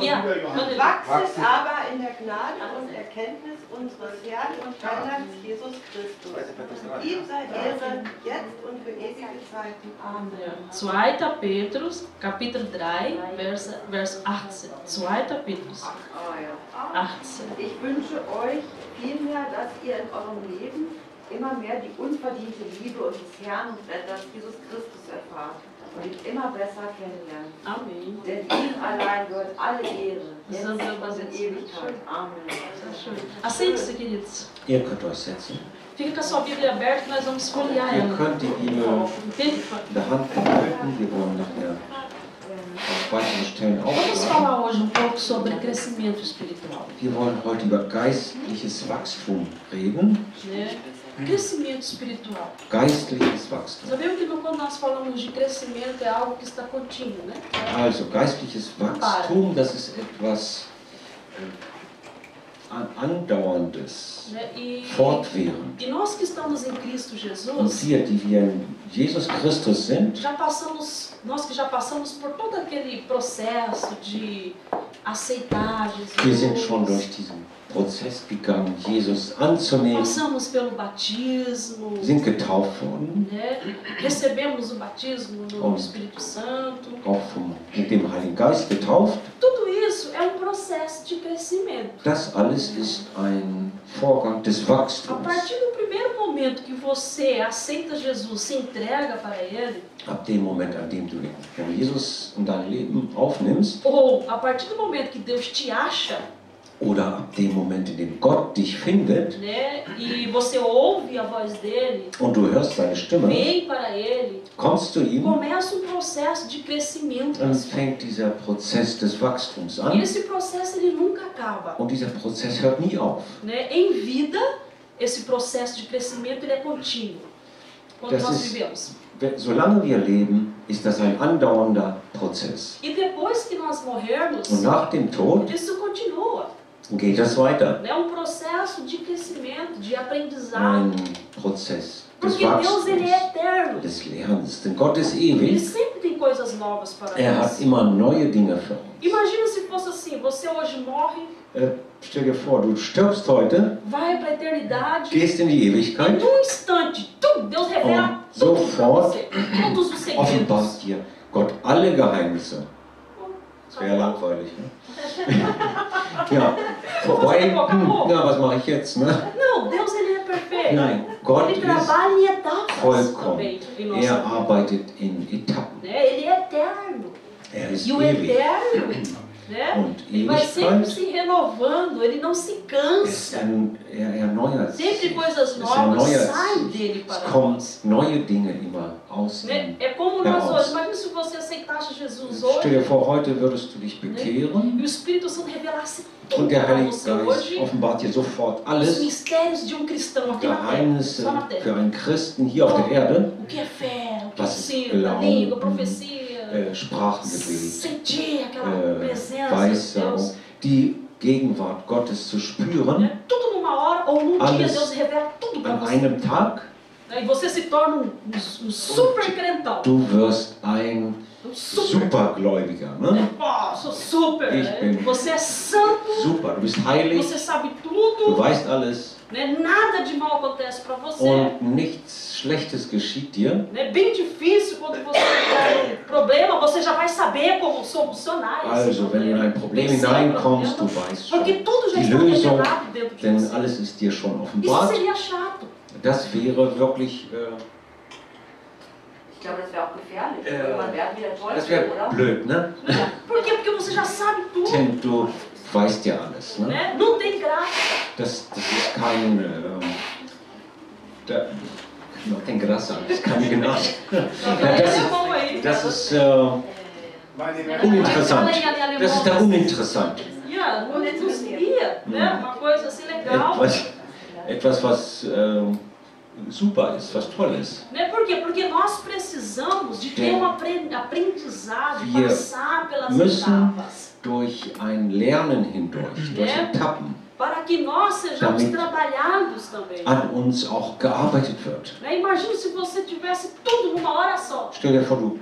Ja, Wachset aber in der Gnade und Erkenntnis unseres Herrn und Heilands Jesus Christus. Ihm sei Ehre jetzt und für ewige Zeiten. Amen. 2. Petrus, Kapitel 3, Vers 18. 2. Petrus 18. Ich wünsche euch vielmehr, dass ihr in eurem Leben immer mehr die unverdiente Liebe unseres Herrn und Retters Jesus Christus erfahrt und ihn immer besser kennenlernt. Amém. Denn ihm allein gehört alle Ehre, jetzt und in Ewigkeit. Amen. Assente-se, queridos. Ihr könnt euch setzen. Fica com a sua Bíblia aberta que nós vamos folhear Ihr ela. könnt die Bibel Entende? in der Hand behalten. Wir wollen nachher auf weitere Stellen Vamos aufschlagen. falar hoje um pouco sobre crescimento espiritual. Wir wollen heute über geistliches Wachstum reden. Né? Crescimento espiritual. Geistliches Wachstum. Sabemos que quando nós falamos de crescimento é algo que está contínuo, né? Also geistliches Wachstum, das ist etwas Andauerndes, Né? fortwährend. E nós que estamos em Cristo Und Jesus, wir, die wir in Jesus Christus sind, nós que já passamos por todo aquele processo de aceitar wir sind schon Jesus, durch diesen Prozess gegangen, Jesus anzunehmen, passamos pelo batismo, sind getauft worden, né? Recebemos o batismo no Und Espírito Santo. auch mit dem Heiligen Geist getauft. Tudo isso é um processo de crescimento. Das alles ist ein Vorgang des A Wachstums. partir do primeiro momento que você aceita Jesus, se entrega para Ele, Ab dem Moment, an dem du Jesus in dein Leben aufnimmst, ou a partir do momento que Deus te acha, oder ab dem Moment, in dem Gott dich findet né, e você ouve a voz dele, und du hörst seine Stimme, vem para Ele, kommst zu ihm, começa um processo de crescimento. dann fängt dieser Prozess des Wachstums E an esse processo ele nunca acaba, und dieser Prozess hört nie auf. né? Em vida, esse processo de crescimento ele é contínuo. Quando Das nós ist- vivemos. Solange wir leben, ist das ein andauernder Prozess. E depois que nós morrermos, Und nach dem Tod isso continua. geht das weiter. É um processo de crescimento, de aprendizado. Ein Prozess des Porque Deus ele é Wachstums, eterno. des Lernens. Denn Gott ist Ele ewig. sempre tem coisas novas para Er nós. hat immer neue Dinge für uns. Imagina se fosse assim, você hoje morre, Stell dir vor, du stirbst heute, vai para a eternidade, gehst in die e Ewigkeit, num instante, Deus revela Und tudo para sofort você, todos os segredos. offenbart dir Gott alle Geheimnisse. Só Wäre que- langweilig, ne? Ja, vorbei. Ja, was mache ich jetzt, ne? Não, Deus ele é perfeito. Nein, Gott Ele ist trabalha em etapas vollkommen. também em nossa Er vida. arbeitet in Etappen. Né? Ele é eterno. Er ist E o ewig. eterno, né? Und Ele vai sempre Ewigkeit se renovando, ele não se ist cansa. er erneuert sich. Sempre coisas Es novas erneuert saem sich. dele Es para kommen nós. neue Dinge immer aus Né? ihm. É como nós heraus. hoje. Imagina se você aceitasse Jesus Stell dir hoje vor, heute würdest du dich bekehren e o Espírito Santo revelasse tudo und der para Heilige você Geist hoje. offenbart dir sofort Os alles, mistérios de um cristão aqui na terra. Geheimnisse Só na für terra. einen Christen hier auf der Erde, O que é fé, o que é Was ist ensino, a Glauben, língua, a profecia. Sprachengebet, Sentir aquela presença de Weissagung, Deus. die Gegenwart Gottes zu spüren, Né? Tudo numa hora ou num dia Alles Deus revela tudo para an você. einem Tag. Né? E você se torna um super crentão. Du wirst ein Um super. Supergläubiger, ne? Oh, sou super. Ich Né? bin- Você é santo, Super, du bist heilig, você sabe du tudo. weißt alles Né? Nada de mal acontece para você. und nichts Schlechtes geschieht dir. É bem difícil quando você tem um problema, você já vai saber como solucionar esse Also, wenn du in problema. ein Problem Vencer o hineinkommst, du problema, weißt schon Porque tudo já die está Lösung, revelado dentro de denn você. alles ist dir schon Isso offenbart. seria chato. Das wäre wirklich, Ich glaube, das wäre auch gefährlich. Irgendwann werden wieder das Teufel, wäre oder? blöd, ne? Por quê? Porque você já sabe tudo. Denn du weißt ja alles, ne? Né? Não tem graça. Das ist kein, noch kein Gras, das ist keine Gnade. Esse é bom aí. Das ist Fala uninteressant. em alemão. Das ist da uninteressant. Yeah, não seria, né? Uma coisa assim legal. Etwas was super ist, was toll ist. Né? Por quê? Porque nós precisamos de ter um aprendizado, Wir passar pelas müssen etapas. durch ein Lernen hindurch, durch Etappen, Para que nós sejamos Damit trabalhados também. an uns auch gearbeitet wird. Né? Imagina se você tivesse tudo numa hora só. Stell dir vor, du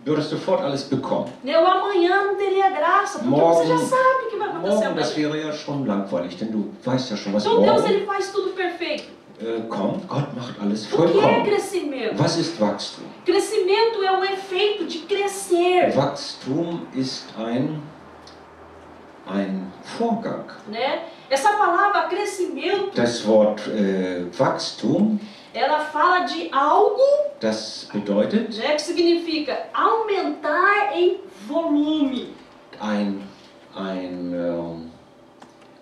würdest sofort alles bekommen. O amanhã não teria graça, porque você já sabe o que vai acontecer Morgen, das amanhã. wäre ja schon langweilig, denn du weißt ja schon, was Então Deus, morgen ele faz tudo perfeito. kommt. Gott macht alles O que é vollkommen. crescimento? Was ist Wachstum? Crescimento é o efeito de crescer, Wachstum ist ein Vorgang. Essa palavra crescimento, Das Wort Wachstum, ela fala de algo, das bedeutet que significa aumentar em volume.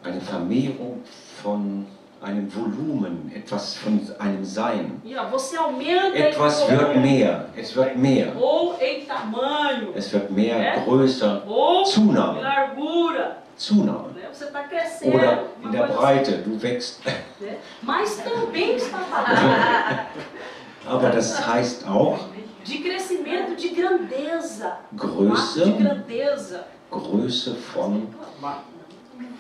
eine Vermehrung von einem Volumen, etwas von einem Sein. Você aumenta Etwas em wird volume, mehr, es wird mehr, ou em tamanho, es wird mehr, größer, ou em Zunahme, largura. Zunahme. Você está crescendo. Oder in uma der coisa Breite, du wächst. assim, Mas também está falando Aber das heißt auch de crescimento de grandeza. Größe, De grandeza. Größe von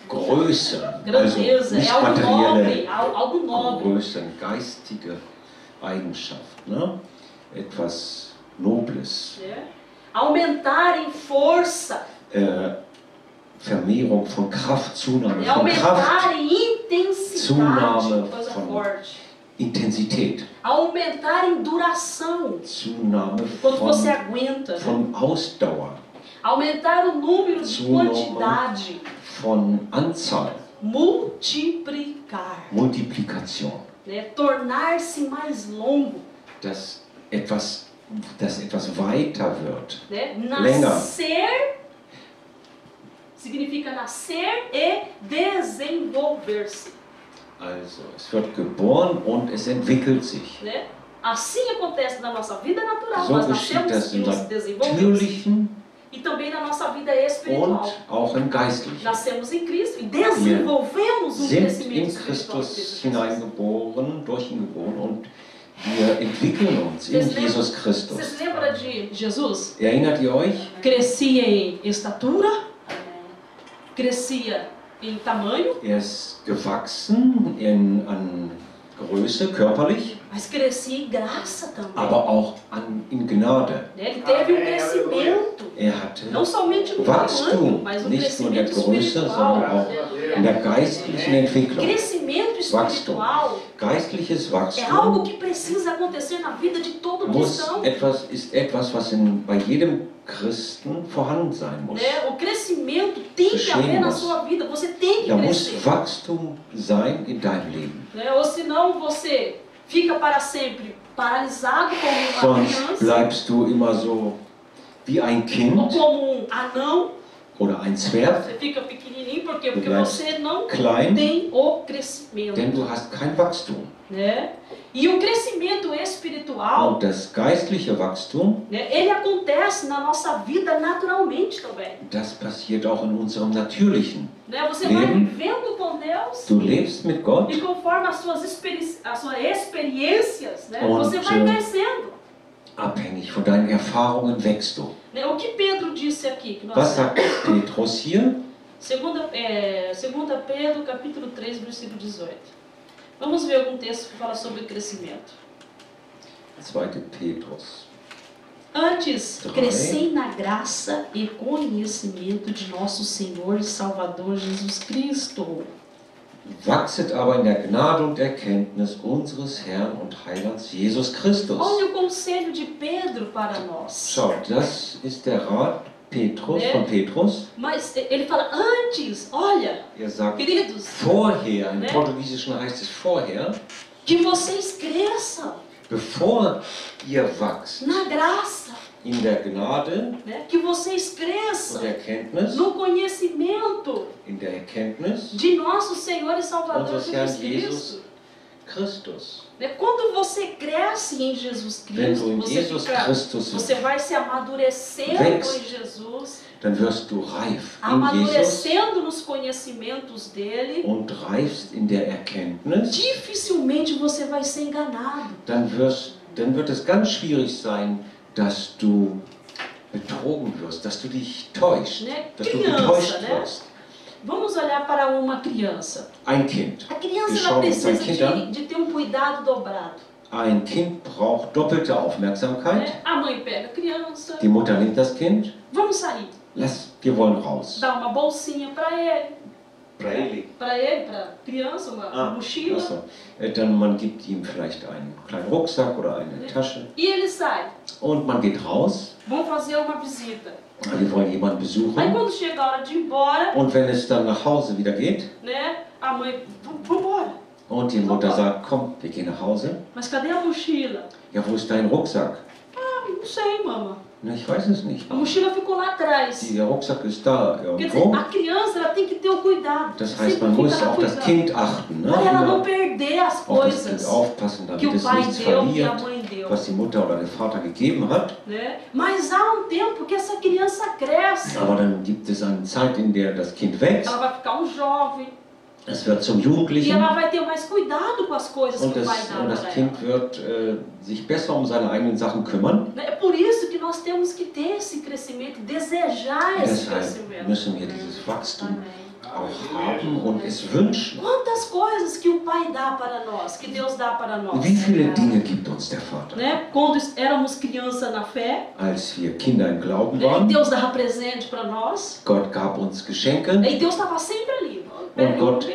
Größe, also Grandeza é nicht algo nobre, materielle algo nobre. Größe, geistige Eigenschaft, ne? Etwas Nobles. Aumentar em força. Vermehrung von Kraft, Zunahme von Aumentar Kraft, em intensidade. Zunahme Coisa von forte. Intensität, Aumentar em duração. Zunahme Quando você von, aguenta. von Ausdauer, Aumentar o número de Zunahme quantidade. von Anzahl, Multiplicar. Multiplikation, Tornar-se mais longo. dass etwas weiter wird. Nascer significa nascer e desenvolver-se. Also, es wird geboren und es entwickelt sich. Assim acontece na nossa vida natural. So Nós geschieht nascemos das e im nos desenvolvemos. Natürlichen E também na nossa vida und espiritual. auch im Geistlichen. Nascemos em Cristo e desenvolvemos um Sind crescimento in espiritual. Christus hineingeboren, durch ihn geboren und wir entwickeln uns in Jesus Você Christus. se lembra de Jesus? Erinnert ihr euch? Crescia em estatura, crescia em tamanho, Er ist gewachsen an Größe, körperlich, mas crescia em graça também. aber auch in Gnade. Ele teve um crescimento, Er hatte não somente no tamanho, Wachstum, mas um nicht nur in der crescimento Größe, espiritual. sondern auch in der geistlichen Entwicklung. Crescimento espiritual Geistliches é Wachstum algo que precisa acontecer na vida de todo cristão. ist etwas, was bei jedem Christen vorhanden sein muss. O crescimento tem que haver na sua vida, você tem que Da muss crescer. Wachstum sein in deinem Leben. Ou senão você fica para sempre paralisado como uma Sonst criança, bleibst du immer so wie ein ou Kind como um anão, oder ein Zwerg, você fica pequenininho, por quê? Porque bleibst você não klein, tem o crescimento. denn du hast kein Wachstum. E o crescimento espiritual, Und das geistliche Wachstum, ele acontece na nossa vida naturalmente também. das passiert auch in unserem natürlichen. Você vai Leben. vivendo com Deus Du lebst mit Gott e conforme as suas experiências, Und, você vai crescendo. abhängig von deinen Erfahrungen wächst du. O que Pedro disse aqui? Que nós Was sagt Petrus hier? 2 Pedro, capítulo 3, versículo 18. Vamos ver algum texto que fala sobre crescimento. 2. Petrus. Antes, 3. crescei na graça e conhecimento de nosso Senhor e Salvador Jesus Cristo. Wachset aber in der Gnade und Erkenntnis unseres Herrn und Heilands Jesus Christus. Olha o conselho de Pedro para nós. Schaut, das ist der Rat von Petrus. Mas ele fala antes, olha, Er sagt queridos, vorher, im Portugiesischen heißt es vorher, que vocês cresçam bevor ihr wachst na graça, in der Gnade que vocês und cresçam Erkenntnis, no conhecimento in der Erkenntnis de nosso Senhor e Salvador unseres Herrn Jesus Jesus Cristo. Christus. Quando você cresce em Jesus Wenn du Cristo, in Jesus Christus você vai se amadurecendo wächst, em Jesus, dann wirst du reif in Jesus amadurecendo nos conhecimentos dele. und reifst in der Erkenntnis. Dificilmente você vai ser enganado. Dann wird es ganz schwierig sein, dass du betrogen wirst, dass du dich täuscht, dass du getäuscht wirst. Vamos olhar para uma criança. Ein Kind. A criança Wir ela schauen uns ein precisa Kind an. de ter um cuidado dobrado. ein Kind braucht doppelte Aufmerksamkeit. Né? A mãe pega a criança. Die Mutter nimmt das Kind. Vamos sair. Wir wollen raus. Dá uma bolsinha para ele. Para ele. Para ele, para a criança, uma mochila. Also, dann man gibt ihm vielleicht einen kleinen Rucksack oder eine Tasche. E ele sai. Und man geht raus. Vamos fazer uma visita. Wir wollen jemanden Aí besuchen. quando chega a hora de ir embora, Und wenn es dann nach Hause wieder geht né? A mãe, vamos embora. und die Mutter sagt, komm, wir gehen nach Hause. Mas cadê a mochila? Ja, wo ist dein Rucksack? Ah, não sei, mama. Na, ich weiß es nicht. A mochila ficou lá atrás. Der Rucksack ist da Quer dizer, irgendwo. a criança ela tem que ter o cuidado. Das heißt, Sempre man fica muss lá auf das cuidando. Kind achten, ne? Para ela não Immer perder as auf das Kind coisas aufpassen, que damit o es pai nichts deu, que a verliert, mãe deu. was die Mutter oder der Vater gegeben hat. Né? Mas há um tempo que essa criança cresce. Aber dann gibt es eine Zeit, in der das Kind wächst. Ela vai ficar um jovem. Es wird zum E Jugendlichen. ela vai ter mais cuidado com as coisas Und que o pai das, dá und para das ela. Kind wird sich besser um seine eigenen Sachen kümmern. É por isso que nós temos que ter esse crescimento, desejar esse Deshalb crescimento. müssen wir dieses Wachstum auch haben und es wünschen. Quantas coisas que o Pai dá para nós, que Deus dá para nós. Wie viele Dinge gibt uns der Vater? Né? Quando éramos criança na fé, Als wir Kinder im Glauben né? waren, Deus dava presente para nós. Gott gab uns Geschenke E Deus estava sempre ali, und Gott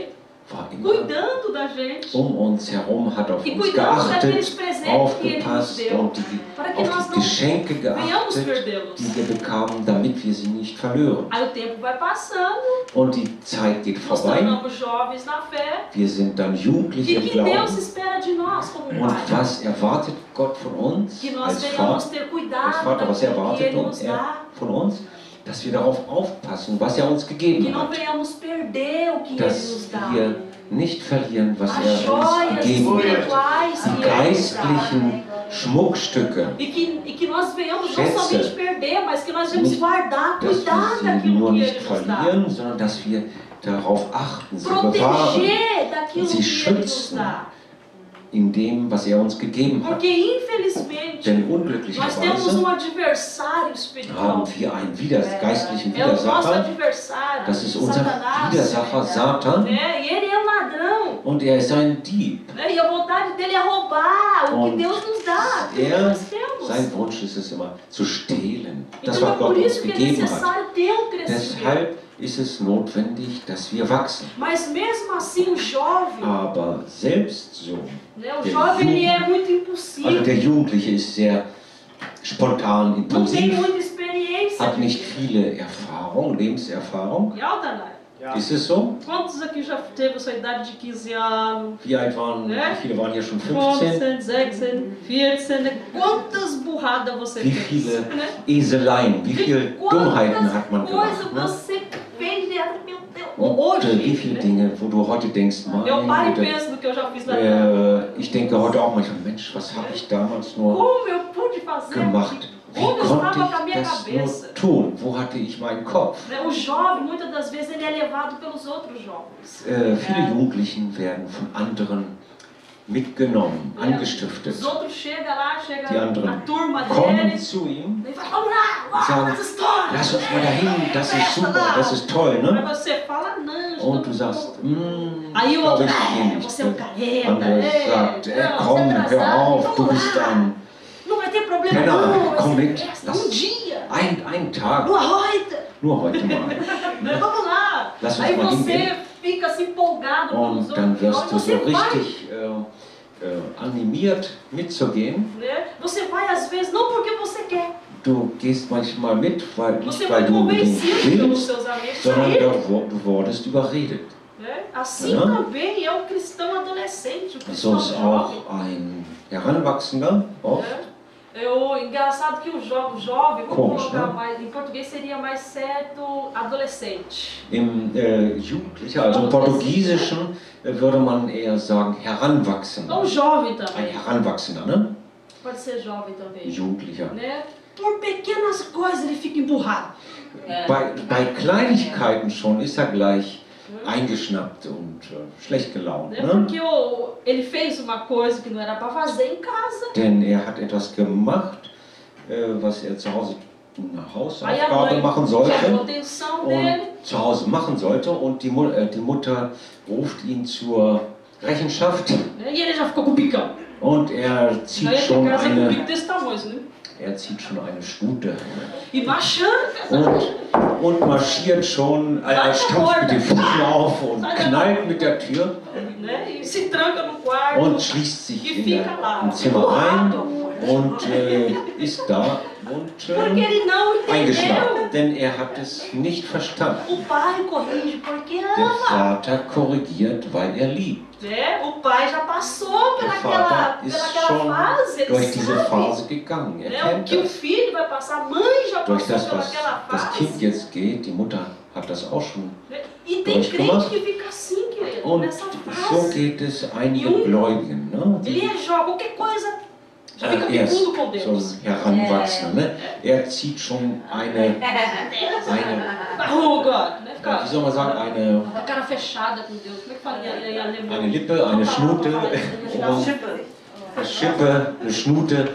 war immer cuidando da gente. uns herum, hat auf E uns cuidando daqueles geachtet, presentes que Ele nos aufgepasst deu. und Para que auf nós die não Geschenke venhamos geachtet, perdê-los. die wir bekamen, damit wir sie nicht verlieren. Aí o tempo vai passando, Und die Zeit geht nós vorbei, tornamos jovens na fé. wir sind dann Jugendliche E im que Glauben. Deus espera de nós como Und Pai. was erwartet Gott von uns Que nós als venhamos Vater? ter Als cuidado Vater, was daquilo que erwartet Ele nos dá. von uns? Dass wir darauf aufpassen, was er uns Que gegeben não hat. venhamos perder o que Ele Dass nos dá. wir nicht verlieren, was As er uns joias gegeben hat. espirituais Die que Ele nos dá. geistlichen Schmuckstücke, E que nós venhamos não Schätze. somente perder, mas que nós devemos Nicht, guardar, dass cuidar wir sie daquilo nur que nicht Ele nos dá. verlieren, sondern dass wir darauf achten, sie bewahren, Proteger daquilo sie que Ele nos schützen dá. in dem, was er uns gegeben hat. Porque infelizmente Denn nós temos um unglücklicherweise adversário espiritual. haben wir einen geistlichen É o nosso Widersacher. adversário, Das ist unser Satanás. Widersacher Satan. Né? E ele é um ladrão. Und er ist ein Dieb. Né? E a vontade dele é roubar o que Und Deus nos dá, aquilo que nós temos. Sein Wunsch ist es immer, zu stehlen. Das, Então é was Gott por uns isso que é gegeben hat. necessário ter um crescimento. Deshalb ist es notwendig, dass wir wachsen. Mas mesmo assim o jovem, Aber selbst so, né? O jovem ele é muito also impulsivo, der Jugendliche ist sehr spontan, não tem impulsiv, muita experiência. hat nicht viele Erfahrung, Lebenserfahrung. E Altanai, Ist es so? quantos aqui já teve a sua idade de 15 anos? Wie alt waren, Ne? wie viele waren hier schon 15? 15, 16, 14, né? Quantas burradas você Wie fez? viele Né? Eseleien, wie viele Dummheiten hat man Quantas gemacht? Ne? coisas você fez dentro, meu Deus, Und hoje. wie viele né? Dinge, wo du heute denkst, Eu paro mein e Güte, penso no que eu já fiz na vida. ich denke heute auch manchmal, Mensch, was habe ich damals nur Como eu pude fazer? gemacht? Wie Onde eu konnte estava com a minha ich das cabeça? nur tun? Wo hatte ich meinen Kopf? Né? O jovem, muitas das vezes, ele é levado pelos outros jovens. Viele Jugendlichen werden von anderen mitgenommen, angestiftet. Os outros chegam lá, Die chega a anderen turma kommen deles, zu ihm, e fala, vamos lá, sagen, das histórias. lass uns mal dahin, das ist super, das ist toll, Aí ne? você fala, não. Und du sagst, Aí o glaube outro, ich gehe você é um nicht. careta, Andere sagt, não, komm, você é hör atrasado, auf, du vamos bist lá. ein, Não vai ter problema Penner, não, vai komm ser mit, festa, lass- dia, ein Tag, nur heute. nur heute mal. Né? Vamos lá. Lass uns Aí mal você hingehen. fica assim empolgado com os Und dann outros wirst du jovens. so Você vai, richtig animiert mitzugehen. né? Você vai às vezes não porque você quer. Du gehst manchmal mit, weil, Você nicht foi weil du unbedingt convencido pelos willst, seus amigos a sondern ir. du wurdest überredet. Né? Assim Ja. também é o cristão adolescente, o So cristão ist jovem. auch ein Heranwachsender oft. Né? É o engraçado que o jovem, vamos Komisch, colocar né? mais, em português seria mais certo adolescente. Im Jugendlichen, also im Portugiesischen, würde man eher sagen Heranwachsender. Ou jovem Ein também, Heranwachsender, ne? pode ser jovem também. Jugendlicher. Né? Por pequenas coisas ele fica emburrado. Bei Kleinigkeiten schon ist er gleich eingeschnappt und schlecht gelaunt. Né? Ne? Porque ele fez uma coisa que não era para fazer em casa. Denn er hat etwas gemacht, was er zu Hause eine Aí a Hausaufgabe mãe machen chamou a sollte atenção dele. und zu Hause machen sollte und die Mutter ruft ihn zur Rechenschaft Né? E ele já ficou com o picão. Und er zieht Aí schon tem casa com um eine, bico desse tamanho, né? er zieht schon eine Stute. E marchando, Und marschiert schon, er stampft mit den Füßen auf und knallt mit der Tür né? E se tranca no quarto. und schließt sich E fica lá. im Zimmer ein und ist da und Porque ele não eingeschlafen. entendeu. Denn er hat es nicht verstanden. O pai corrige porque Der ama. Vater korrigiert, weil er liebt. Né? O pai já passou Der pelaquela Vater ist schon fase, ele durch diese sabe. Phase gegangen. Er Né? O kennt que o das. filho vai passar, a mãe já Durch passou das, was pelaquela das Kind fase. jetzt geht, die Mutter hat das auch schon. Né? E tem crente durchgemacht. que fica assim, querido, Und nessa so fase. geht es einigen Gläubigen. Ne? Ele rejoga qualquer coisa, já fica Er ist bicudo com so Deus. ein Heranwachsender. Ne? Er zieht schon eine, Oh Gott, né? Fica wie soll man sagen, eine a cara fechada com Deus. Como é que fala em alemão? Lippe, eine Schnute, Não, eine Schippe, eine Schnute.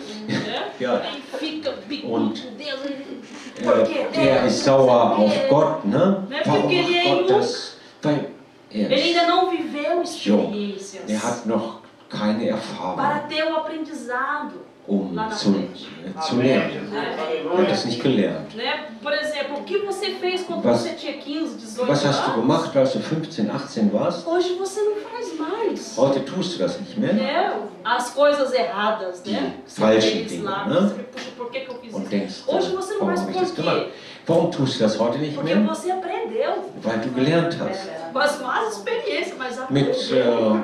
Ja, Aí fica bicudo Und, com Deus. er ist sauer auf Gott. Ne? Né? Warum Porque ele macht é Gott das? Weil Ele ainda não viveu experiências er hat noch keine para Erfahrung, ter o aprendizado um lá na zu frente. lernen. Er hat das nicht gelernt. Né? Por exemplo, o que você fez quando Was- você tinha 15, 18 Was hast du anos? gemacht, als du 15, 18 warst? Hoje você não faz mais. Heute tust du das nicht mehr Né? As coisas erradas, né? Que você falschen fez Dinge, lá, né? você vê, puxa, por que que eu fiz und isso? denkst, Hoje você não warum faz habe ich por das gemacht? quê? Warum tust du das heute nicht Porque mehr? você aprendeu. Weil du gelernt hast. Com as más experiências, mas Mit aprendeu.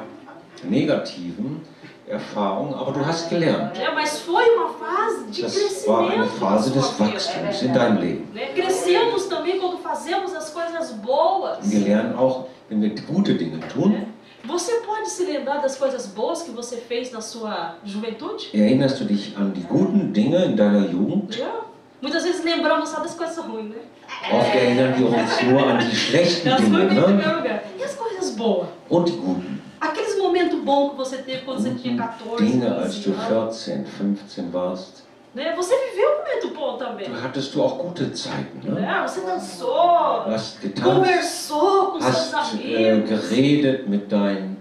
negativen Erfahrungen, aber du hast gelernt. Né? Mas foi uma fase de Das war eine crescimento na Phase des sua vida. Wachstums in deinem Leben. Né? Crescemos também quando fazemos as coisas boas. Wir lernen auch, wenn wir gute Dinge tun. Você pode se lembrar das coisas boas que você fez na sua juventude? Erinnerst du dich an die guten Dinge in deiner Jugend? Já. Muitas vezes lembramos só das coisas ruins, né? Oft erinnern wir uns nur an die schlechten Das Dinge, ruins em ne? primeiro lugar. E as coisas boas? Und die guten. Aqueles momentos bons que você teve quando você tinha 14, Dinge, als 15 du anos. 14, 15 warst. Né? Você viveu um momento bom também. Da hattest du auch gute Zeiten, ne? Né? Você dançou, Du hast getanzt, conversou com seus hast amigos, geredet mit deinen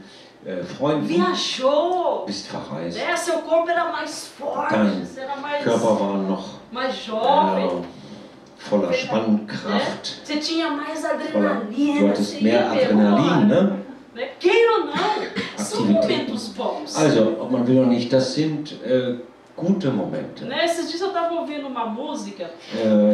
Freunden, viajou. bist verreist. Né? Seu corpo era mais forte, Dein você era mais, Körper war noch mais jovem. voller Spannkraft. Você tinha mais Du adrenalina, hattest você mehr ia Adrenalin, melhor. ne? Né? Queira ou não, são Aktivitäten. momentos bons. Also, ob man will oder nicht, das sind gute Momente. Né? Esses dias eu estava ouvindo uma música,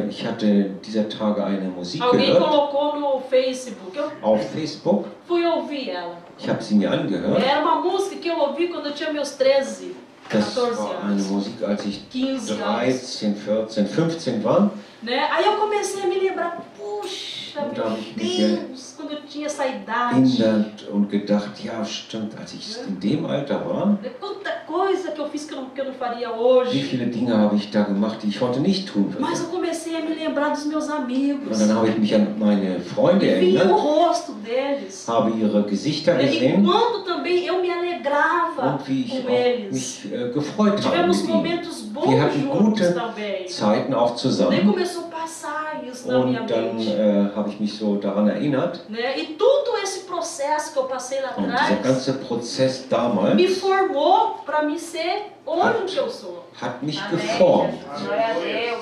Ich hatte dieser Tage eine Musik alguém gehört colocou no Facebook, eu auf Facebook. fui ouvir ela. Ich habe sie mir angehört. Era uma música que eu ouvi quando eu tinha meus 13, Das 14 war eine anos, Musik, als ich 15 anos. 13, 14, 15 war. Né? Aí eu comecei a me lembrar, puxa, Und da meu habe ich mich Deus, quando eu tinha essa idade. erinnert und gedacht, ja stimmt, als ich in dem Alter war, Né? Quanta coisa que eu fiz que eu não faria wie hoje. viele Dinge habe ich da gemacht, die ich heute nicht tun Mas würde. eu comecei a me lembrar dos meus Und amigos. dann habe ich mich an meine Freunde E vi o erinnert, rosto deles. habe ihre Gesichter E gesehen quando também eu me alegrava und wie ich com auch eles. mich gefreut habe Tivemos mit ihnen. momentos bons Wir hatten juntos gute também. Zeiten auch Daí zusammen. começou a passar isso na minha Und dann mente. habe ich mich so daran erinnert. Né? E tudo esse processo que eu passei lá Und dieser atrás ganze Prozess damals me formou para me ser hoje o que eu sou. hat mich geformt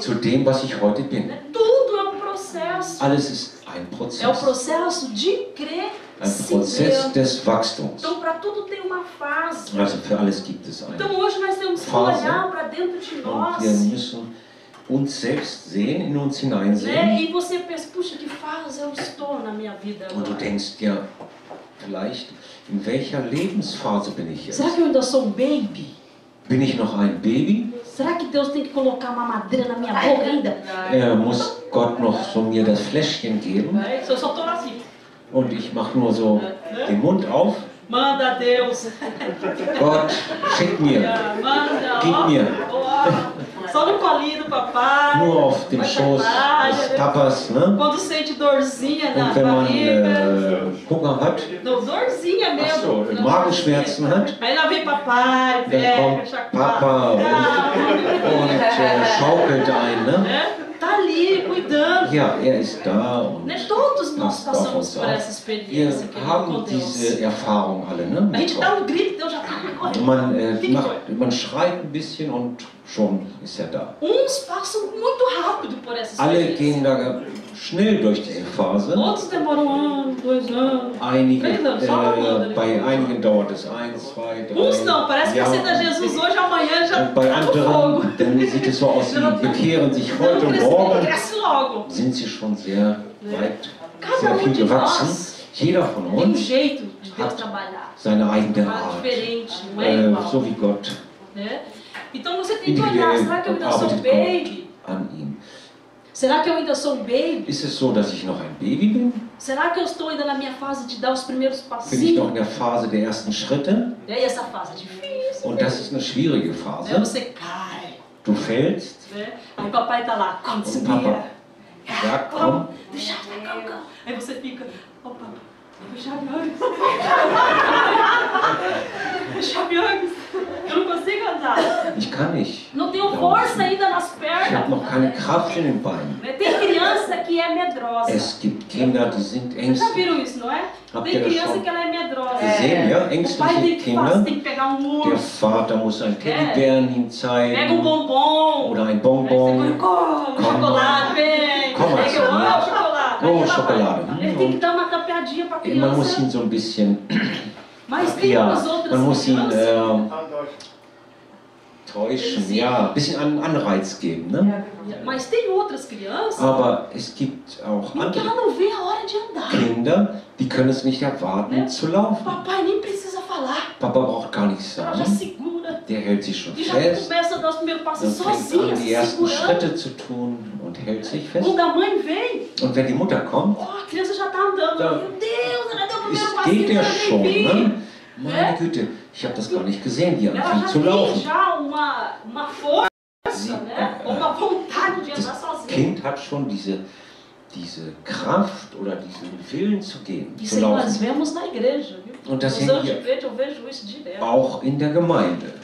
zu dem, was ich heute bin. Né? Tudo é um processo. Alles ist ein É o Prozess. processo de Ein Prozess crescimento. des Wachstums. Então, para tudo tem uma fase. Also für alles gibt es eine. Então, hoje nós temos que Phase. olhar para dentro de Und nós. wir müssen uns selbst sehen, in uns Né? hineinsehen. E você pensa, puxa, que fase eu estou na minha vida Und du agora? denkst ja, vielleicht, in welcher Lebensphase bin ich jetzt? Será que eu ainda sou um baby? Bin ich noch ein Baby? Será que Deus tem que colocar uma madeira na minha boca ainda? Muss Gott noch so mir das Fläschchen geben? Se eu só estou assim. Und ich mache nur so den Mund auf. Manda Deus. Gott, schick mir. Manda. Gib Ó, mir. ó, só no colinho do papai. Nur auf dem Schoß des Papas. Ne? Quando sente dorzinha na Und wenn man barriga. Hunger hat, Não, dorzinha ach mesmo. so, Não, Magenschmerzen hat, Aí lá vem papai, dann pega, kommt chacoalha. Papa und schaukelt ein. Ne? Né? Tá ali ali cuidando. Ja, ist da und Né? Todos nós passt auf passamos uns por auf. essa Wir experiência que haben com Deus. diese Erfahrung alle, ne? A mit gente Gott. dá um grito, Deus já está correndo. Man schreit ein bisschen und schon ist er da. Uns passam muito rápido por essa Alle experiência. gehen da schnell durch diese Phase. Outros demoram 1 ano, 2 anos. Bei einigen dauert es 1, 2, 3 Uns não, parece que Jahre. aceita Jesus hoje, amanhã já Und bei está no fogo. anderen, dann sieht es so aus, sie bekehren sich heute und Não morgen, cresce logo. sind sie schon sehr weit, Cada sehr viel de gewachsen. nós Jeder von tem um uns jeito de Deus hat trabalhar. seine eigene Trabalha Art, diferente, não é igual. so wie Gott Né? Então você tem que olhar, individuell será que eu ainda sou um arbeitet baby? an ihm. Será que eu ainda sou um baby? Ist es so, dass ich noch ein Baby bin? Será que eu estou ainda na minha fase de dar os primeiros Bin ich noch passinhos? in der Phase der ersten Schritte? E aí essa fase é difícil. Und das ist eine schwierige Né? Phase. Você cai. Du fällst Né? Aí o papai tá lá, come, und subia. Papa sagt, komm, Deixa, calma. Aí você fica, opa, deixa antes. Deixa antes. Eu não consigo andar. ich kann nicht. Não tenho força ainda nas Ich habe pernas. noch keine Kraft in den Beinen. Né? Tem criança que é medrosa. Es gibt Kinder, die sind Vocês já ängstlich. viram isso, não é? Habt Tem ihr das criança schon que ela é medrosa. gesehen? Ja, O pai ängstliche tem que, fazer, Kinder. tem que pegar um Der urso, Vater muss ein Teddybären ihm pega um zeigen bombom. oder ein Aí você Bonbon. come, Komm. chocolate, vem. Komm, Aí eu amo Marcelinho. chocolate. Oh, Aí ela Schokolade. vai. Ele tem que dar uma tapeadinha pra Man muss criança. ihn so ein bisschen, Mas tem ja, umas outras man muss ihn crianças. täuschen, ja, ein bisschen Anreiz geben. Ne? Mas tem outras crianças Aber es gibt auch que ela andere não vê a hora de andar. Kinder, die können es nicht erwarten zu laufen. Papai nem precisa falar. Papa braucht gar nichts Ela já sagen. segura. Der hält sich schon E já fest começa a dar os primeiros passos und fängt sozinha, an, die se ersten segurando. Schritte zu tun und hält sich fest. Quando a mãe vem, Und wenn die Mutter kommt, ó, a criança já está andando. Da- Meu Deus, ela deu o primeiro geht passinho, der ela schon. nem vi. Ne? Meine Güte, ich habe das gar nicht gesehen, wie er Ela anfing já zu tem laufen. já uma força, Sie, né? Uma vontade de andar das sozinha. Kind hat schon diese Kraft oder diesen Willen zu gehen, Isso zu aí nós laufen. vemos na igreja, viu? Und das Nos sehen anos de wir verde eu vejo isso direto. auch in der Gemeinde.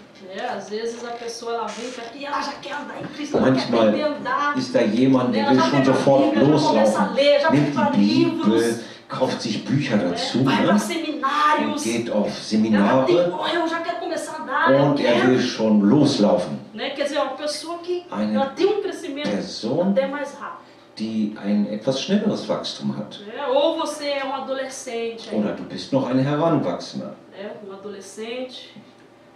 Às vezes a pessoa ela vem e ela já quer andar em Cristo, ela quer Manchmal aprender a andar. ist da jemand, der Ela will já schon pega a sofort Bíblia, já começa a loslaufen, ler, já nimmt compra die Bibel, livros, kauft sich Bücher dazu, vai para ne? seminários. Und geht auf Ela tem, Seminare oh, eu já quero começar a andar, eu und er will quero. schon loslaufen. Né? Quer dizer, é uma pessoa que Eine ela tem um crescimento Person, até mais rápido. die ein etwas schnelleres Wachstum hat. Né? Ou você é um adolescente, Oder du bist noch ein Heranwachsender. né? Um adolescente,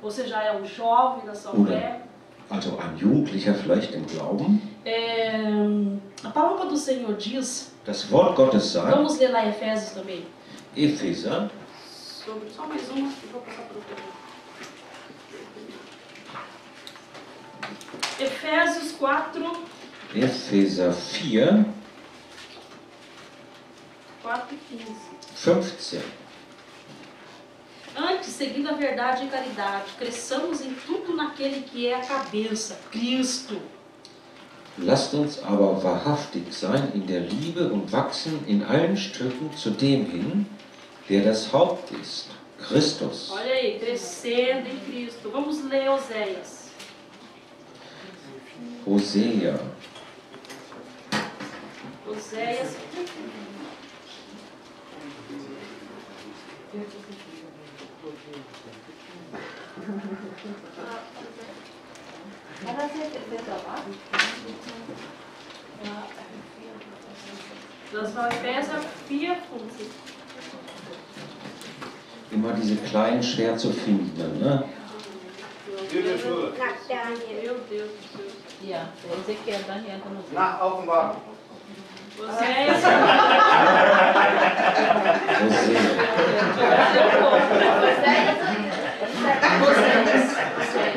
ou você já é um jovem na sua Oder fé. also ein Jugendlicher vielleicht im Glauben. A palavra do Senhor diz, Das Wort Gottes sagt, vamos ler lá em Efésios também. Epheser, Só mais uma e vou passar para o outro. Efésios 4, Epheser 4, 4 e 15. 15. Antes, seguindo a verdade e caridade, cresçamos em tudo naquele que é a cabeça, Cristo. Lasst uns aber wahrhaftig sein in der Liebe und wachsen in allen Stücken zu dem hin, der das Haupt ist, Christus. Olha aí, crescendo em Cristo. Vamos ler Oséias. Hosea, Oséias. Das war Epheser 4, 15. immer diese kleinen schwer zu finden. Ne? Meu Deus do céu. Ja, Ezequiel, Daniel, tá no Nach Offenbarung. Oséias.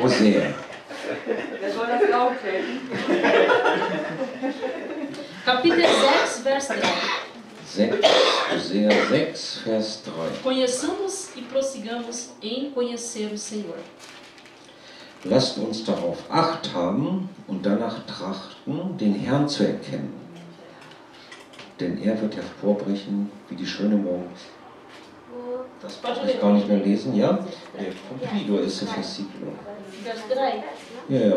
Hosea, Hosea. Capítulo 6, verso 3. 6, Hosea 6, Vers 3. Conheçamos e prossigamos em conhecer o Senhor. Lasst uns darauf Acht haben und danach trachten, den Herrn zu erkennen. Denn er wird hervorbrechen wie die schöne Morgen. Das brauche ich gar nicht mehr lesen, ja? Cumprido esse versículo. Verso 3. Ja,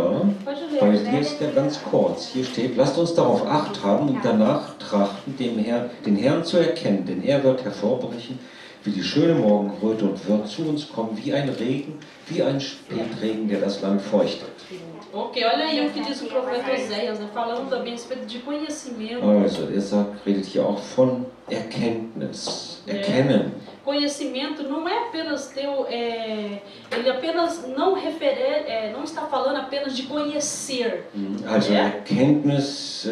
Pode weil ler. hier ist der ganz kurz. Hier steht, lasst uns darauf Acht haben und danach trachten, den Herrn zu erkennen, denn er wird hervorbrechen wie die schöne Morgenröte und wird zu uns kommen wie ein Regen, wie ein Spätregen, der das Land feuchtet. Ok, olha aí o que diz o profeta Oséias, né? Falando também a respeito de conhecimento. Also, redet hier auch von Erkenntnis, Erkennen. Conhecimento não é apenas ele apenas não está falando apenas de conhecer. Also Erkenntnis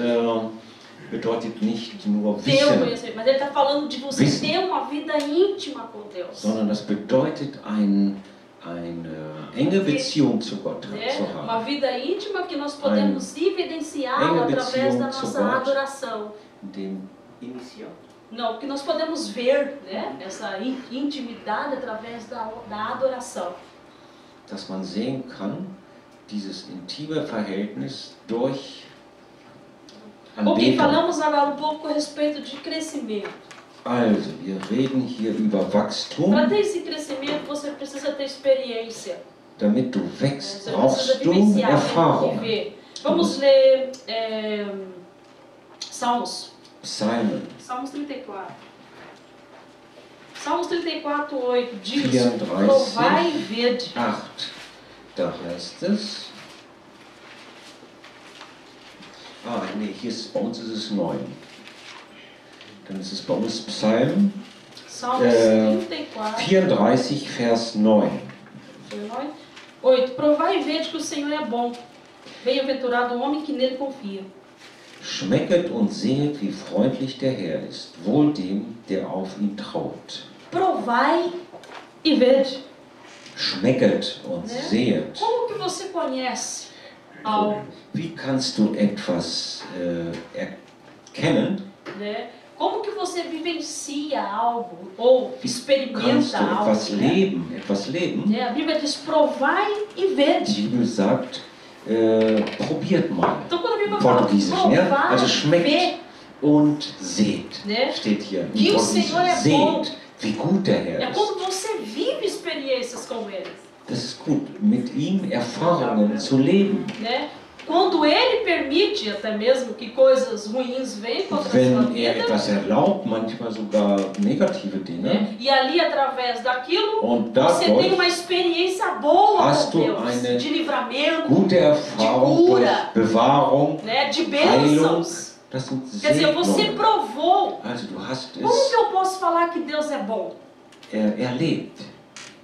bedeutet nicht nur Ter o Wissen, conhecimento, mas ele está falando de você Wissen. ter uma vida íntima com Deus. sondern das bedeutet eine enge Beziehung zu Gott Né? zu Uma haben. vida íntima que nós podemos evidenciá-la através da nossa adoração. Dem Initial. Não, que nós podemos ver, né? Essa intimidade através da adoração. Dass man sehen kann, dieses intime Verhältnis durch Ok, Anbetung. falamos agora um pouco a respeito de crescimento. Also, wir reden hier über Wachstum. Para ter esse crescimento, você precisa ter experiência. Damit du wächst, Você precisa brauchst du vivenciar, Erfahrung. viver. Vamos ler Salmos. Psalmen Salmos 34. Salmos 34, 8 diz: 34. Provai e vede. 8. Da heißt es. Nee, bei uns ist es 9. Dann ist es bei uns Psalm Salmos 34, 34, Vers 9. 8. Provai e vede que o Senhor é bom. Bem-aventurado o homem que nele confia. Schmecket und sehet, wie freundlich der Herr ist, wohl dem, der auf ihn traut. Provai e vede. Schmecket und Né? sehet. Como que você conhece algo? Wie kannst du etwas erkennen? Né? Como que você vivencia algo ou Kannst experimenta du algo? etwas leben? Né? A Bíblia diz: provai e Die vede. Bibel sagt, probiert mal. Então quando a Bíblia fala Portugiesisch, ne? provar, Also ver, schmeckt und seht. né? Steht hier. Que Im o Senhor é Portugiesisch. bom. Seht, wie gut der Herr É ist. quando você vive experiências com Ele. Das ist gut, mit ihm Erfahrungen zu leben. Né? Quando Ele permite até mesmo que coisas ruins venham contra a sua Wenn er vida, etwas erlaubt, manchmal sogar negative Dinge, né? E ali através daquilo und você tem dadurch uma experiência boa hast com du Deus, eine de livramento, gute Erfahrung de durch cura, Bewahrung, né? De Heilung. bênçãos. Das sind Quer dizer, você Segnungen. provou. Also du hast Como es que eu posso falar que Deus é bom? erlebt.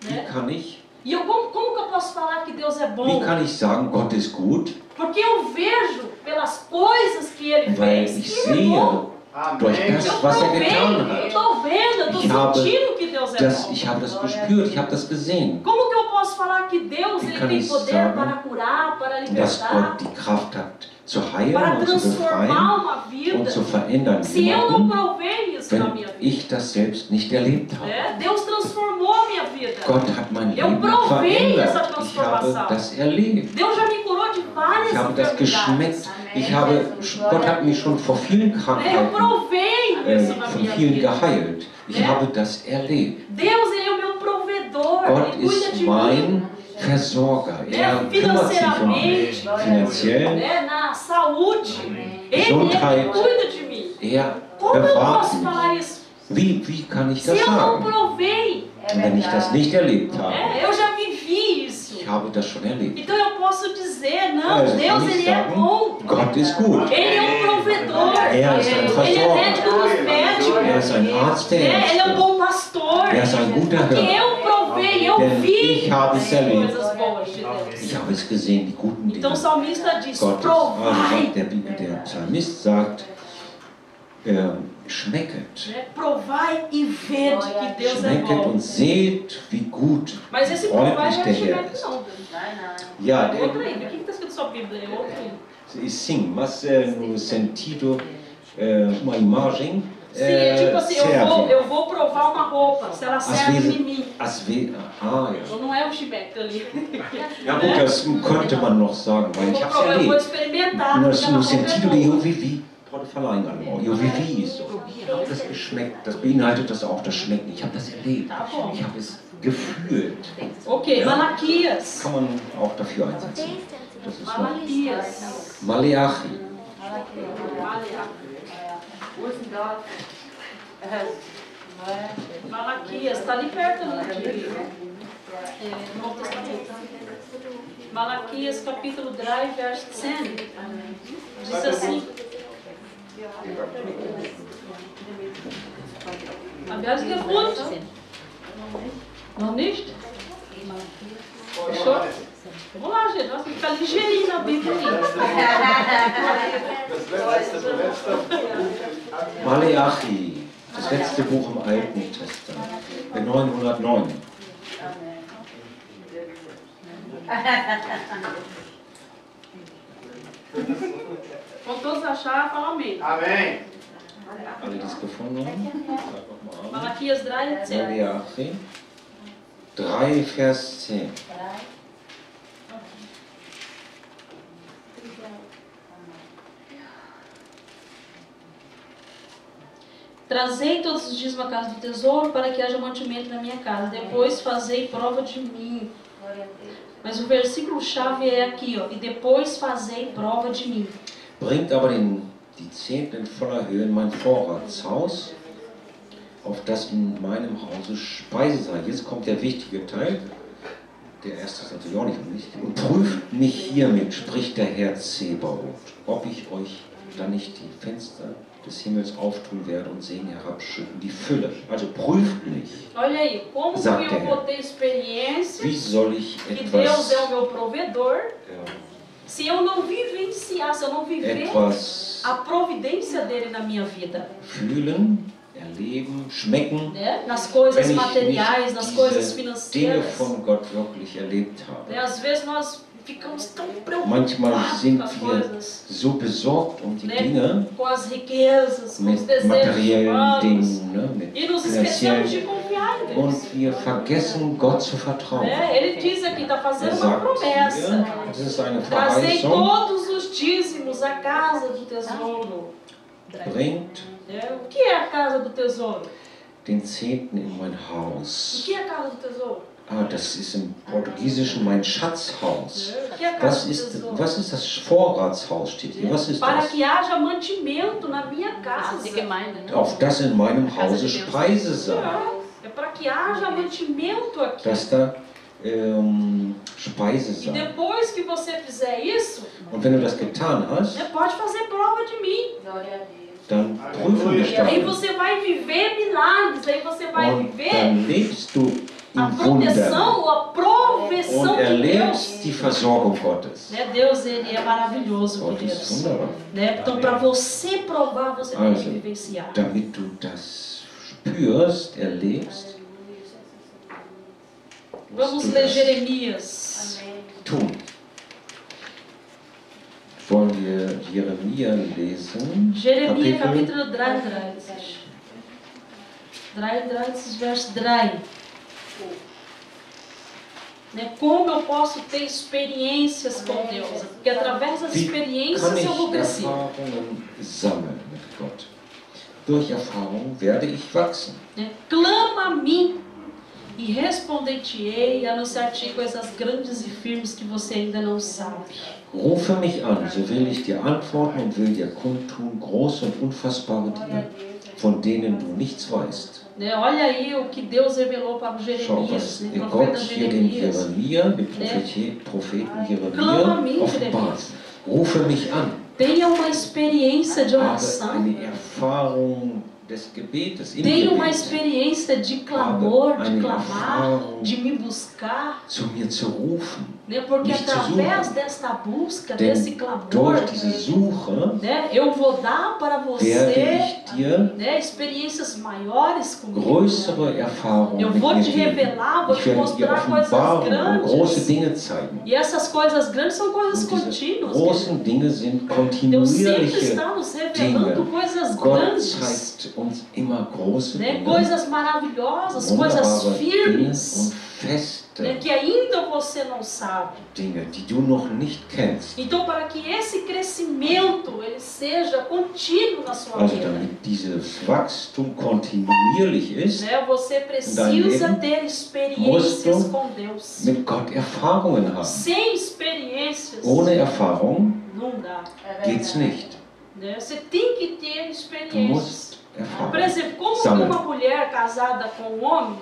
Wie Né? kann ich E como que eu posso falar que Deus é Wie bom? kann ich sagen, Gott ist gut? Porque eu vejo pelas coisas que Ele Weil fez ich que Ele é bom. sehe durch das, Eu was er tô getan vendo, eu hat. tô vendo, eu Ich tô habe sentindo que Deus é bom. Ich habe das gespürt, ich habe das gesehen. Como que eu posso falar que Deus Wie ele kann tem ich poder sagen, para curar, para Dass libertar, Gott die Kraft hat, zu heilen para und zu befreien transformar uma und vida? zu verändern Se eu não jemanden, provei isso na wenn minha vida, ich das selbst nicht erlebt habe. né? Deus transformou a minha vida. Gott hat mein Eu Leben provei essa verändert. Ich habe transformação. das erlebt. Deus já me curou de várias Ich habe das geschmeckt. enfermidades. Gott hat mich schon vor vielen Eu Krankheiten, provei isso na von minha vielen vida. geheilt. Ich Ja. habe das erlebt. Deus ele é o meu provedor, Gott ele cuida ist de mim. mein Versorger. Er kümmert sich um mich finanziell. Né? Na saúde, ele Gesundheit. cuida de mim. Er Como eu bewahrt posso mich. falar isso? Wie kann ich Se das eu não sagen, provei, wenn ich das nicht erlebt habe? eu já vivi isso. Ich habe das schon erlebt. Então eu posso dizer, não, Also Deus kann ich ele é sagen, bom. Gott ist gut. Ele é um provedor. Er ist ein Ele é Versorger. médico dos médicos. Er ist ein Arzt der Ele é um Ärzte. bom pastor. Er ist ein guter Porque Hirte. eu provei, eu Denn vi ich habe es as erlebt. coisas boas de Deus. Ich habe es gesehen, die guten Dinge Então o salmista diz, Gottes. provai. Der Psalmist sagt, schmecket. Né? Provai e vede que Deus é Schmecket bom. und seht, wie gut, Mas esse provai não freundlich é der Herr schmeck ist. não. Ja, É outro ainda. O que está escrito na sua Bíblia? É outro ainda. sim, mas no sentido, uma imagem Sim, é tipo assim, serve. eu vou provar uma roupa, se ela serve em mim. Ja. Ou não é um chibec ali. Ja gut, das könnte man noch sagen, weil ich habe es Eu vou erlebt. experimentar. No aquela roupa é sentido boa. de eu vivi. Pode verleihen alle Morgen. Ja, wie ist so? Ich habe das geschmeckt. Das beinhaltet das auch, das Schmecken. Ich habe das erlebt. Ich habe es gefühlt. Ok, Ja. Malaquias. Kann man auch dafür einsetzen. Das ist noch Malaquias. Maleachi. Wo ist denn da? Malaquias, está ali perto ali. Novo Testamento. Malaquias capítulo 3, verso 10. Diz assim. Haben wir alles gefunden? Noch nicht? Fechou? Vamos lá, gente. Nós temos que ficar ligeirinho na Bíblia aí. Maleachi, das letzte Buch im Alten Testament, 909. Quando todos acharam, fala amém. Amém. Alle, die es gefunden haben, sag nochmal. Malaquias 3, 10. Maleachi 3, Vers 10. Trazei todos os dias uma casa do tesouro para que haja mantimento na minha casa. Depois fazei prova de mim. Mas o versículo-chave é aqui, ó. E depois fazei prova de mim. Bringt aber die Zehnten in voller Höhe in mein Vorratshaus, auf das in meinem Hause Speise sei. Jetzt kommt der wichtige Teil. Der erste ist natürlich auch nicht wichtig. Und prüft mich hiermit, spricht der Herr Zebaoth, ob ich euch dann nicht die Fenster des Himmels auftun werde und Segen herabschütten, die Fülle. Also prüft mich. Olha aí, como que Sagt eu der vou Herr. ter experiência Wie soll ich que Deus etwas, é o meu provedor, ja, se eu não vivenciar, se eu não viver etwas a providência dele na minha vida, fühlen, erleben, schmecken, né? Nas coisas wenn ich materiais, nas coisas nicht diese Dinge financeiras. von Gott wirklich erlebt habe. Né? Às vezes nós ficamos tão Manchmal preocupados sind com as wir coisas, so besorgt um die né? Dinge, Com as riquezas, com os mit desejos materiellen humanos, Dingen, ne, mit e nos esquecemos de finanziellen, confiar em Deus. und wir vergessen Gott zu vertrauen. Né? Ele diz aqui, está fazendo uma sagt promessa. hier, das ist eine Trazei Verheißung, todos os dízimos à casa do tesouro. bringt Né? O que é a casa do tesouro? den Zehnten in mein O Haus. que é a casa do tesouro? Ah, das ist im Portugiesischen mein Schatzhaus. O que é a casa do tesouro? Was ist das Vorratshaus, steht hier? Was ist Para das? que haja mantimento na minha casa. Die Gemeinde, ne? Auf das in meinem Hause Speise sei. É para que haja mantimento aqui. Dass da Speise E sei. depois que você fizer isso, Und wenn du das getan hast, você pode fazer prova de mim. dann prüfe mich Aí dafür. você vai viver milagres, aí você vai Und viver dann lebst du a im Wunder proteção, a proveção und de Deus. erlebst die Versorgung Gottes. Né? Deus, ele é maravilhoso, Gott ist queridos. wunderbar. Né? Então, para você provar, você tem que Also, vivenciar. damit du das spürst, erlebst, musst Vamos du ler das Jeremias. tun. Wollen wir Jeremia lesen? Jeremias, Kapitel capítulo 3, verso 3. Né? Como eu posso ter experiências com Deus? Porque através das Wie kann experiências eu vou ich crescer. Erfahrungen sammeln mit Gott? Durch Erfahrung werde ich wachsen. Né? Clama a mim e responder-te-ei e anunciar-te coisas grandes e firmes que você ainda não sabe. Rufe mich an, so will ich dir antworten und will dir kundtun große und unfassbare Dinge, von denen du nichts weißt. Né? Olha aí o que Deus revelou para o Schau, Jeremias, was né? Gott Profeta hier dem Jeremias. Jeremia, dem Propheten Clama a mim, Jeremia, offenbart. Rufe mich an, Tenha uma experiência de habe oração. eine Erfahrung des Gebetes, im Tenha uma Gebet, experiência de clamor, de Eine clamar, Erfahrung. de me buscar. zu mir zu rufen. Né? Porque Mich zu através suchen. desta busca, Denn desse clamor, durch diese Suche né? Eu vou dar para werde você, ich dir né? Experiências maiores comigo. größere Erfahrungen Eu mit vou mir te geben. revelar, vou Ich te werde dir mostrar coisas Offenbarungen und große grandes. Dinge zeigen. E essas coisas grandes são coisas Und diese contínuas. großen Dinge sind Deus sempre kontinuierliche está nos revelando Dinge. coisas Gott grandes, zeigt uns immer große né? Dinge, Coisas maravilhosas, coisas wunderbare Dinge firmes, und feste né, que ainda você não sabe. Dinge, die du noch nicht kennst. Então, para que esse crescimento ele seja contínuo na sua Also vida, damit dieses Wachstum kontinuierlich ist, né, você precisa ter experiências com Deus. mit Gott Erfahrungen haben. Sem experiências, Ohne Erfahrung não dá. geht's nicht. Né? Você tem que ter Du experiências. musst Por Erfahrung exemplo, como sammeln. uma mulher casada com um homem,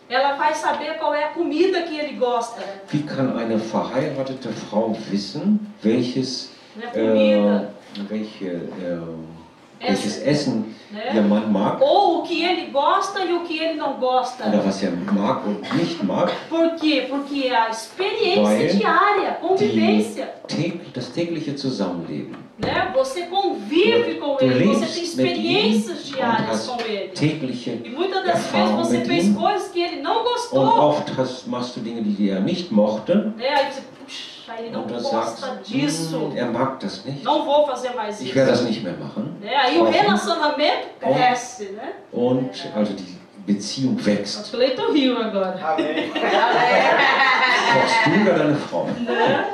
ela vai saber qual é a comida que ele gosta. Wie kann eine verheiratete Frau wissen, welches, Né? Comida, welches Essen né? ihr Mann mag Ou o que ele gosta e o que ele não gosta. oder was er mag und nicht mag? Por quê? Porque a experiência Weil diária, convivência. Das tägliche Zusammenleben. Né? Você convive com Du ele, você lebst tem mit experiências ihm und diárias hast com ele. tägliche E muitas das vezes Erfahrung você mit fez ihm. coisas que ele não Und gostou. oft machst du Dinge, die er nicht mochte. Né? Aí você, puxa, ele não Und du gosta sagst, disso. er mag das nicht. Não vou fazer mais Ich isso. werde das nicht mehr machen. Né? Aí o Warum? relacionamento cresce, né? Und also die Beziehung wächst. Acho que o Leito riu agora. Amen. Kochst du oder deine Frau? Né?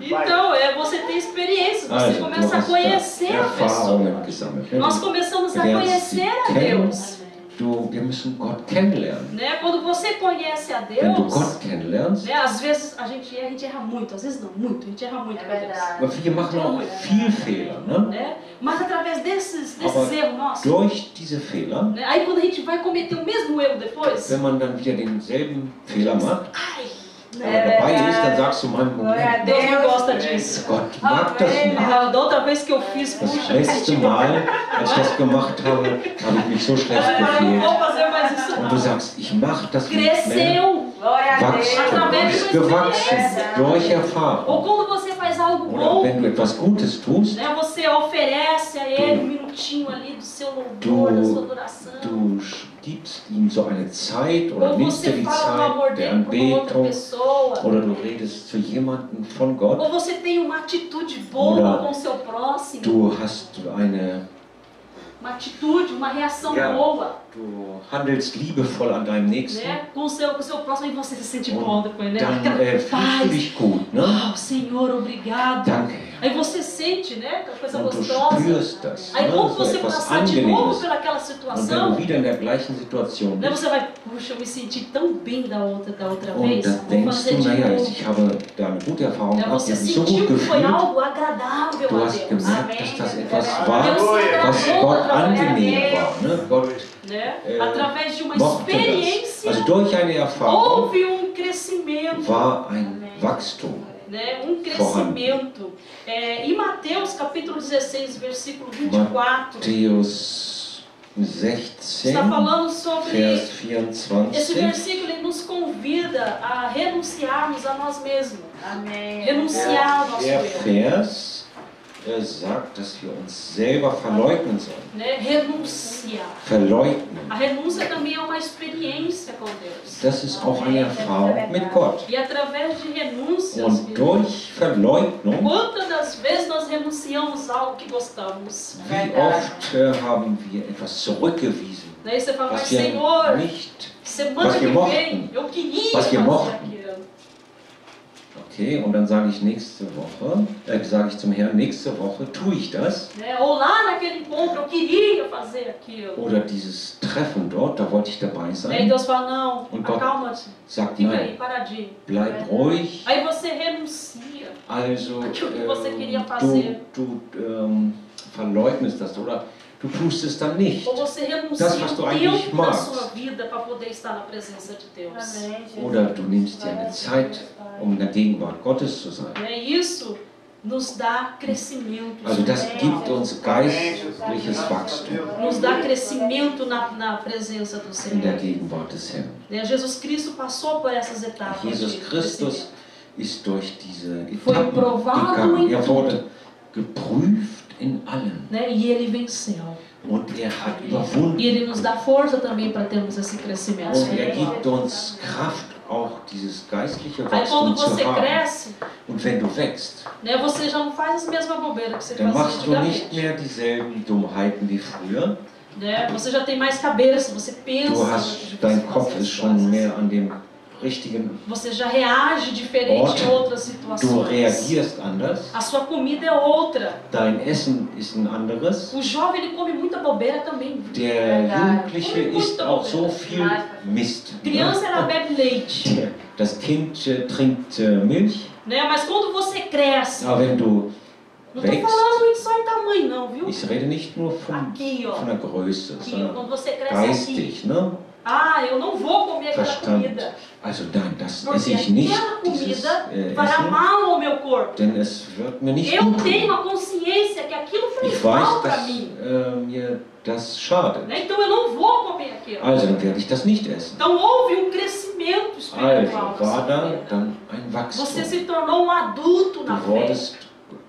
Então, você tem experiências, você Also, du começa a hast da conhecer a Erfahrungen pessoa. gesammelt. Ne? Nós começamos a Lernst sie conhecer a kennen. Deus. Wir müssen Gott kennenlernen. Né? Quando você conhece a Wenn du Deus, Gott kennenlernst, né? Às vezes a gente erra muito, às vezes não, muito, a gente erra muito com Deus. aber wir machen auch viel Fehler. Ne? Né? Mas através desses Aber erros nossos, durch diese Fehler, né? Aí quando a gente vai cometer o mesmo erro depois, wenn man dann wieder denselben Fehler macht, ai, aber dabei ist, dann sagst du, Mann, Moment, Deus não gosta disso. Gott mag das nicht. Da outra vez que eu fiz, Das puxa, letzte Mal, als ich das gemacht habe, habe ich mich so schlecht eu não gefühlt. vou fazer mais isso Und du não. sagst, ich mache das nicht mehr. Cresceu. Wachstum, du bist gewachsen durch Erfahrung. Ou quando você faz algo Oder bom, wenn du etwas Gutes tust, né, você oferece a ele um minutinho ali do seu louvor, da sua adoração. du gibst ihm so eine Zeit oder Ou nimmst dir você die fala do amor Zeit der dele para uma outra Anbetung pessoa. oder du redest zu jemandem von Gott. Ou você tem uma atitude boa Oder com o seu próximo. Du hast Uma atitude, uma reação Ja. boa, du handelst liebevoll an deinem Nächsten. né? Com o seu próximo e você se sente bom depois, né? Dann Aquela fühlst du paz. dich gut, ne? Oh, Senhor, obrigado. Danke, Herr. Aí você sente, né? Aquela coisa Und du gostosa. spürst das, Aí ne? quando So você etwas passar de novo Angenehmes. pelaquela Und wenn situação, du wieder in der gleichen Situation né, bist, você vai, puxa, eu me senti tão bem da outra und vez, dann vou denkst fazer du, de naja, novo. ich habe da eine gute Erfahrung Né, gehabt, você ich habe mich so gut sentiu que foi gefühlt. algo agradável Du a hast Deus. gemerkt, dass das etwas Deus war, se was agradou Gott através angenehm war. Ne? Gott né? É, Através de uma mochte das. experiência, Also durch eine Erfahrung houve crescimento. war ein Wachstum. Né? Crescimento. Em Mateus capítulo 16, versículo 24, Matthäus 16, está falando sobre Vers esse 24. versículo, ele nos convida a renunciarmos a nós mesmos. Amém. Renunciar ao nosso Der erro. Vers sagt, dass wir uns selber verleugnen sollen. Né? Renunciar. Verleugnen. A renúncia também é uma experiência com Deus. Das ist auch eine Erfahrung mit Gott. E através de renúncias, Und durch Verleugnung, quantas das vezes nós renunciamos a algo que gostamos? wie oft haben wir etwas zurückgewiesen, Daí você fala, mas was wir Senhor, nicht, semana was que wir vem mochten. eu queria Was wir fazer mochten. aquilo. okay, und dann sage ich nächste Woche, sage ich zum Herrn, nächste Woche tue ich das. Né? Ou lá naquele encontro eu queria fazer aquilo. Oder dieses Treffen dort, da wollte ich dabei Aí sein. Deus fala, não, Und Gott acalma-te, sagt, fica aí, nein, paradinho. bleib ruhig. Aí você renuncia. Also Aquilo que você queria fazer. du verleugnest das oder du tust es dann nicht. Ou você renuncia Das, was du o eigentlich tempo da magst. sua vida para poder estar na presença de Deus. Amém, Jesus. Oder du nimmst dir eine Zeit, um in der Gegenwart Gottes zu sein. Né? Isso nos dá crescimento. Also das gibt uns geistliches Wachstum Nos dá crescimento na presença do in der Senhor. Gegenwart des Herrn. Né? Jesus Cristo passou por essas etapas. Jesus de Christus ist durch diese Foi Etappen provado gegangen. em Er wurde geprüft in allem. Né? E ele venceu. Und er hat E überwunden. ele nos dá força também para termos esse crescimento. Und er gibt uns Kraft, auch dieses geistliche Aí quando Wachstum zu você haben. cresce, Und wenn du wächst, né, você já não faz as mesmas bobeiras que você dann fazia machst du nicht antigamente. mehr dieselben Dummheiten wie früher. Né? Você já tem mais cabeça, você pensa. Du antes hast, de você dein fazer Kopf as ist schon coisas. mehr an dem richtigen Você já reage diferente em outras Du situações. reagierst anders. A sua comida é outra. Dein Essen ist ein anderes. O jovem ele come muita bobeira também. Der Jugendliche isst auch so viel Mist. Criança ela bebe leite, Das Kind trinkt Milch. né? Mas quando você cresce, Aber wenn du não tô wächst, falando só em tamanho não, viu? ich rede nicht nur Aqui, ó. von der Größe, Aqui, sondern quando você cresce aqui. geistig, ne? Ah, eu não vou comer aquela Verstand. comida. Also nein, das esse Porque ich nicht, aquela dieses comida fará Essen, mal ao meu corpo. denn es wird mir nicht Eu gut tenho tun. a consciência que aquilo faz Ich mal weiß, para dass mim. mir das schadet. Né? Então eu não vou comer aquilo. Also dann werde ich das nicht essen. Então houve um crescimento espiritual. Also na war sua da vida. dann ein Você Wachstum. se tornou um adulto na fé.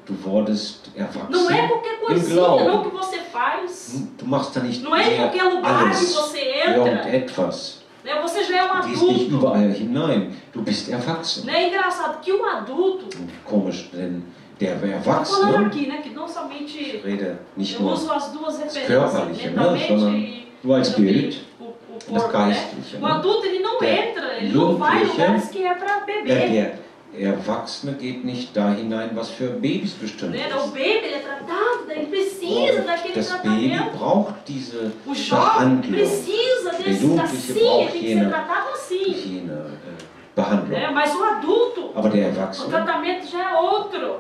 Du wurdest Não erwachsen é qualquer im coisinha Glauben. não que você faz. Du machst da nicht Não é em qualquer mehr lugar que alles, você entra. irgendetwas. Né? Você já é um Du gehst nicht adulto. überall hinein. Du bist erwachsen. Né? É engraçado que o adulto, Komisch, denn der tô falando Erwachsene, aqui, né? Que não somente ich rede nicht eu nur uso as duas referências, körperliche, né? mentalmente Sondern e nur als também Bild, o das corpo, né? Geistliche. O Ne? adulto ele não Der entra, ele não vai em Jugendliche, lugares que é para beber. Der Erwachsene geht nicht da hinein, was für Babys bestimmt Né? O ist. baby ele é tratado, ele precisa daquele Das Baby tratamento. braucht diese O jovem Behandlung, precisa desse Jugendliche assim, braucht ele tem que ser jene- tratado assim. jene Behandlung. Né? Mas o adulto, Aber der o Erwachsene, tratamento já é outro.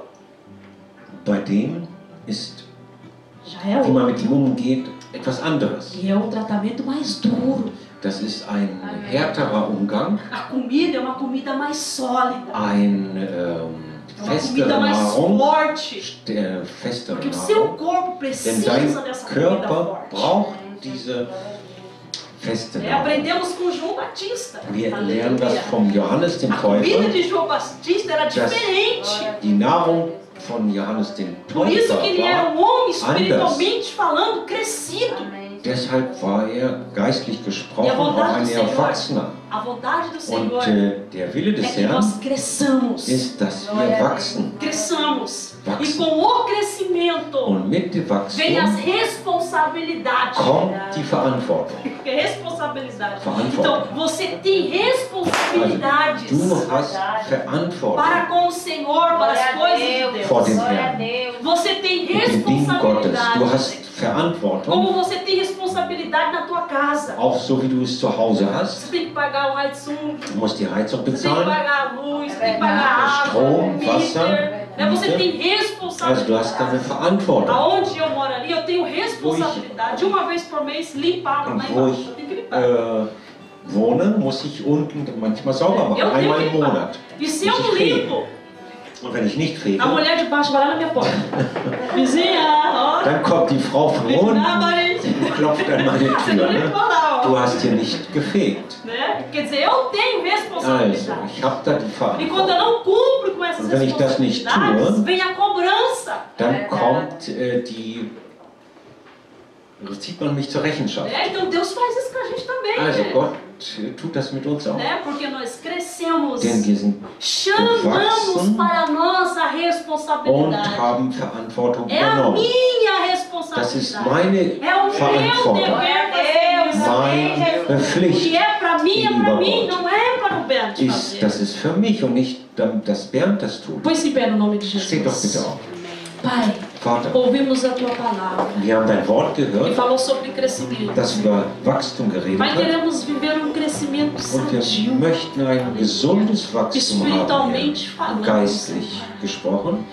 bei dem ist, Já é wie man outro. mit ihm umgeht, etwas anderes. E é um tratamento mais duro. Das ist ein härterer Umgang, A comida é uma comida mais sólida. eine É uma festere comida mais Nahrung, forte. festere Porque o seu Nahrung, corpo denn precisa dein dessa comida Körper forte. braucht diese feste É, Nahrung. aprendemos com João Batista. Wir lernen das vom Johannes dem A comida Täufer, de João Batista era diferente. die Nahrung von Johannes dem Por isso Täufer que ele era war um homem espiritualmente falando, crescido. Deshalb war er geistlich gesprochen auch ein Erwachsener. A vontade do Und Senhor der Wille é des que Herrn nós cresçamos. ist, dass wir wachsen. Cresçamos. E Wachsen. com o crescimento Und mit dem vem as Wachstum responsabilidades. kommt die Verantwortung. Porque responsabilidade. Verantwortung. Então, você tem responsabilidades Du hast Verantwortung para com o Senhor, para as coisas de vor dem Deus. Herrn. Você tem Mit den Dingen Gottes. Du responsabilidades. hast Verantwortung, Como você tem responsabilidade na tua casa. auch so wie du es zu Hause hast. Você tem que pagar o Heizung, Du musst die Heizung você tem que bezahlen. pagar a luz, você tem que pagar a água, Strom, o Wasser, meter. Né? Você Miete. tem Also du hast responsabilidade. eine Verantwortung. Aonde eu moro ali, eu tenho responsabilidade de uma vez por mês limpar lá Und wo embaixo. ich Eu tenho que limpar. wohne, muss ich unten manchmal sauber machen, Eu tenho einmal que im limpar. Monat. E se eu não limpo, Und wenn ich nicht fege, a mulher de baixo vai lá na minha porta. Vizinha, ó, dann kommt die Frau von limpa unten a parede. und klopft an meine Você não Tür. Ne? limpou lá, ó. Du hast hier nicht gefegt. Né? Quer dizer, eu tenho Also, responsabilidade. ich habe da die E quando eu Verantwortung. não cumpro com essas Und wenn ich das nicht responsabilidades, tue, vem a cobrança. Dann kommt zieht man mich zur Rechenschaft. Né? Então Deus faz isso com a gente também. Also né? Gott tut das mit uns auch. Né? Porque nós crescemos, Denn wir sind chamamos gewachsen para a nossa und responsabilidade. haben Verantwortung É a übernommen. minha Das ist responsabilidade. meine É o meu Verantwortung, dever fazer isso. meine O que Pflicht. é para mim, Gegenüber não é para o Bernd Ist, das fazer. ist für mich und nicht, dass Bernd das tut. Põe-se em pé no nome de Steht doch bitte Jesus. auf. Pai, Vater, ouvimos a Tua palavra wir haben dein Wort que gehört, falou sobre crescimento. das über Wachstum geredet Pai, hat. queremos viver um crescimento Und wir sadio, möchten ein gesundes Wachstum haben, espiritualmente falando. geistlich gesprochen.